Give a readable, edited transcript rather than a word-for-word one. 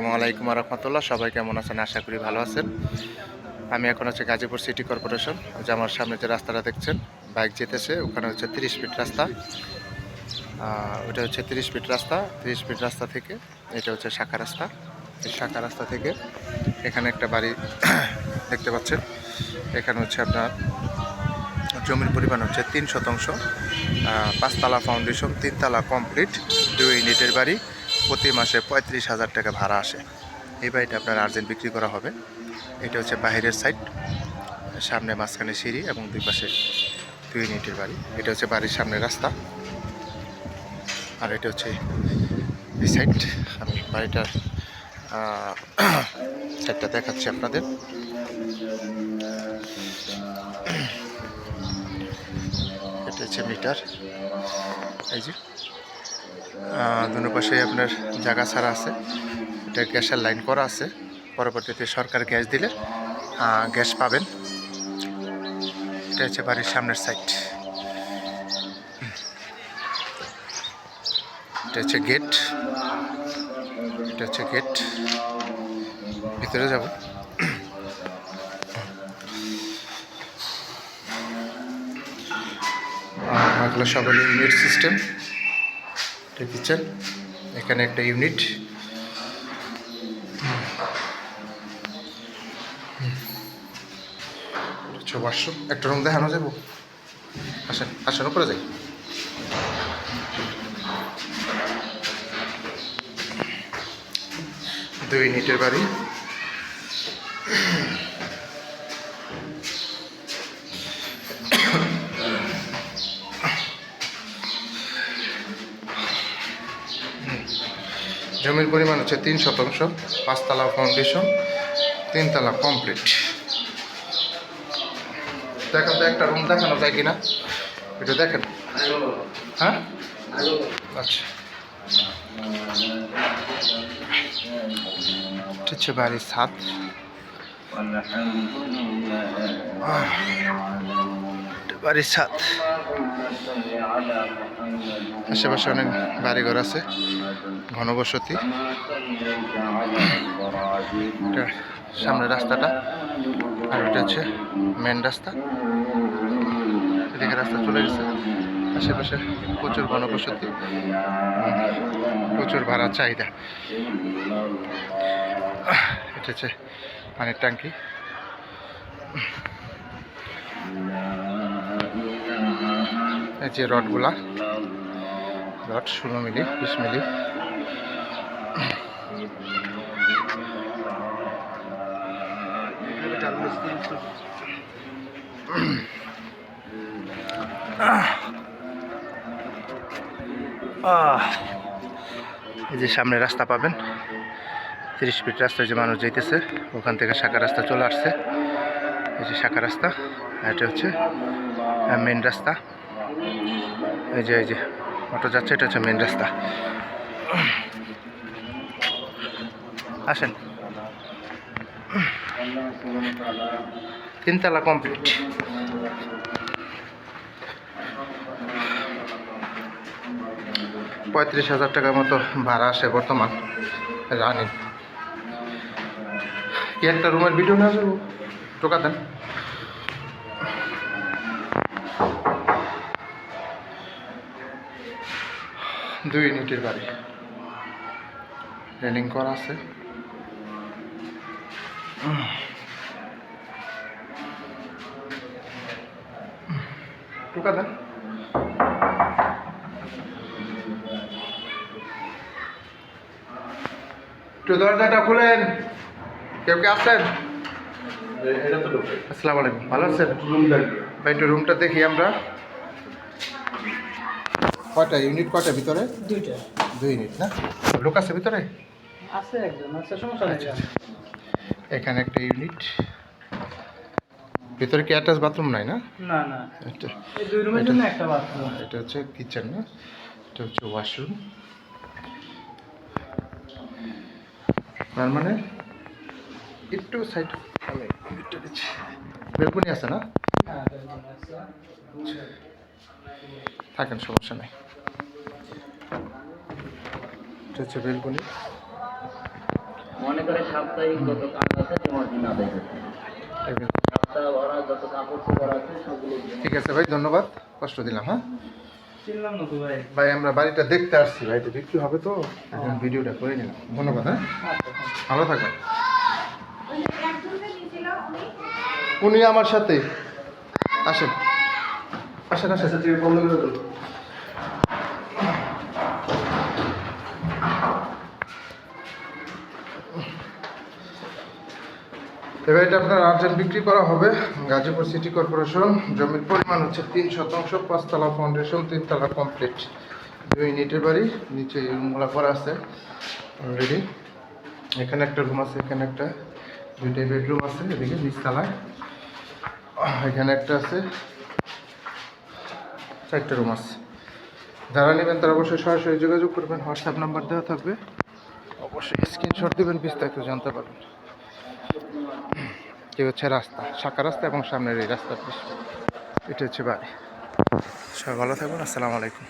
আসসালামু আলাইকুম ওয়া রাহমাতুল্লাহ। সবাই কেমন আছেন? আশা করি ভালো আছেন। আমি এখন হচ্ছে গাজীপুর সিটি কর্পোরেশন। যে আমার সামনে যে রাস্তাটা দেখছেন, বাইক যেতেছে, ওখানে হচ্ছে 30 ফিট রাস্তা। ওটা হচ্ছে 30 ফিট রাস্তা। 30 ফিট রাস্তা থেকে এটা হচ্ছে শাখা রাস্তা। এই শাখা রাস্তা থেকে এখানে একটা বাড়ি দেখতে পাচ্ছেন। এখানে হচ্ছে আপনার জমির পরিমাণ হচ্ছে 3 শতাংশ, 5 তলা ফাউন্ডেশন, 3 তলা কমপ্লিট, 2 ইউনিটের বাড়ি। প্রতি মাসে 35,000 টাকা ভাড়া আসে। এই বাড়িটা আপনার আর্জেন্ট বিক্রি করা হবে। এটা হচ্ছে বাহিরের সাইড, সামনে মাঝখানে সিঁড়ি এবং দুই পাশে 2 ইউনিটের বাড়ি। এটা হচ্ছে বাড়ির সামনে রাস্তা, আর এটা হচ্ছে এই সাইড। আমি বাড়িটার সাইডটা দেখাচ্ছি আপনাদের। এটা হচ্ছে মিটার, এই যে দুনো পাশে আপনার জায়গা ছাড়া আছে। এটা গ্যাসের লাইন করা আছে, পরবর্তীতে সরকার গ্যাস দিলে গ্যাস পাবেন। এটা হচ্ছে বাড়ির সামনের সাইড। এটা হচ্ছে গেট, এটা হচ্ছে গেট। ভিতরে যাব। এগুলো সবাই ইউনিট সিস্টেম। এটা কিচেন, এখানে একটা ইউনিট। ওয়াশরুম, একটা রুম দেখানো যাবো। আসেন আসেন, উপরে যাই। দুই ইউনিটের বাড়ি। জমির পরিমাণ হচ্ছে 3 শতাংশ, 5 তলা ফাউন্ডেশন, 3 তলা কমপ্লিট। দেখেন তো একটা রুম দেখানো যায় কিনা, এটা দেখেন। হ্যাঁ, আচ্ছা। এটা হচ্ছে বাড়ির ছাদ। বাড়ির ছাদ, আশেপাশে অনেক বাড়িঘর আছে, ঘনবসতি। সামনে রাস্তাটা, আর এটা হচ্ছে মেন রাস্তা। এদিকে রাস্তা চলে গেছে। আশেপাশে প্রচুর ঘনবসতি, প্রচুর ভাড়া চাহিদা। এটা হচ্ছে পানির ট্যাঙ্কি। এই যে রডগুলা, রড 16 মিলি, 20 মিলি। এই যে সামনে রাস্তা পাবেন, 30 ফিট রাস্তায় যে মানুষ যাইতেছে, ওখান থেকে শাখা রাস্তা চলে আসছে। এই যে শাখা রাস্তা, এটা হচ্ছে মেন রাস্তা। এই যে অটো যাচ্ছে, এটা হচ্ছে মেন রাস্তা। আসেন, 3 তলা কমপ্লিট। $35,000 টাকার মতো ভাড়া আসে বর্তমান রানিং। কি একটা রুমের ভিডিও না যাবো, টোকা দেন। দুই ইউনিটের বাড়ি, রেলিং করা আছে। টোকা দেন। একটু দরজাটা খুলেন, কেউ কে আসছেন? আসসালামু আলাইকুম, ভালো আছেন? ভাই একটু রুমটা দেখি আমরা। কয়টা ইউনিট, কয়টা ভিতরে? দুইটা। 2 ইউনিট না? লোক আছে ভিতরে? আছে একজন, আছে, সমস্যা নেই। এখানে একটা ইউনিট। ভিতরে কি অ্যাটাচ বাথরুম নাই না? না না, এই দুই রুমের জন্য একটা বাথরুম। এটা হচ্ছে কিচেন না, এটা হচ্ছে ওয়াশরুম। তার মানে একটু সাইড আমি একটু দিচ্ছি। বেলকনি আছে না? হ্যাঁ, বেলকনি আছে। থাকেন, সমস্যা নাই। এটা হচ্ছে বেলকনি। মনে করে সাপ্তাহিক যত কাজ আছে নিমন্ত্রণ আদায় করতে হবে। সপ্তাহ ভরা যত কাপড় চোপড় আছে সবগুলো ঠিক আছে ভাই, ধন্যবাদ, কষ্ট দিলাম। হ্যাঁ চিনলাম না তো ভাই। ভাই, আমরা বাড়িটা দেখতে আসছি, বাড়িটা বিক্রি হবে তো এখন ভিডিওটা করে নিলাম। ধন্যবাদ। হ্যাঁ আচ্ছা, ভালো থাকবেন। উনি আমার সাথে আসেন, আসেন আসেন। বন্ধ করে দিন। এবার এটা আপনার আর্জেন্ট বিক্রি করা হবে। গাজীপুর সিটি কর্পোরেশন, জমির পরিমাণ হচ্ছে 3 শতাংশ, 5 তলা ফাউন্ডেশন, 3 তলা কমপ্লিট, 2 ইউনিটের বাড়ি। নিচে রুমগুলো করা আছে অলরেডি। এখানে একটা রুম আছে, এখানে একটা, 2টা বেডরুম আছে এদিকে 20 তলায়। এখানে একটা আছে, 4টা রুম আছে। যারা নেবেন তারা অবশ্যই সরাসরি যোগাযোগ করবেন, হোয়াটসঅ্যাপ নাম্বার দেওয়া থাকবে, অবশ্যই স্ক্রিনশট দেবেন, বিস্তারিত জানতে পারবেন। কি হচ্ছে রাস্তা, শাখা রাস্তা এবং সামনের এই রাস্তার, এটা হচ্ছে বাড়ি। সবাই ভালো থাকবেন, আসসালামু আলাইকুম।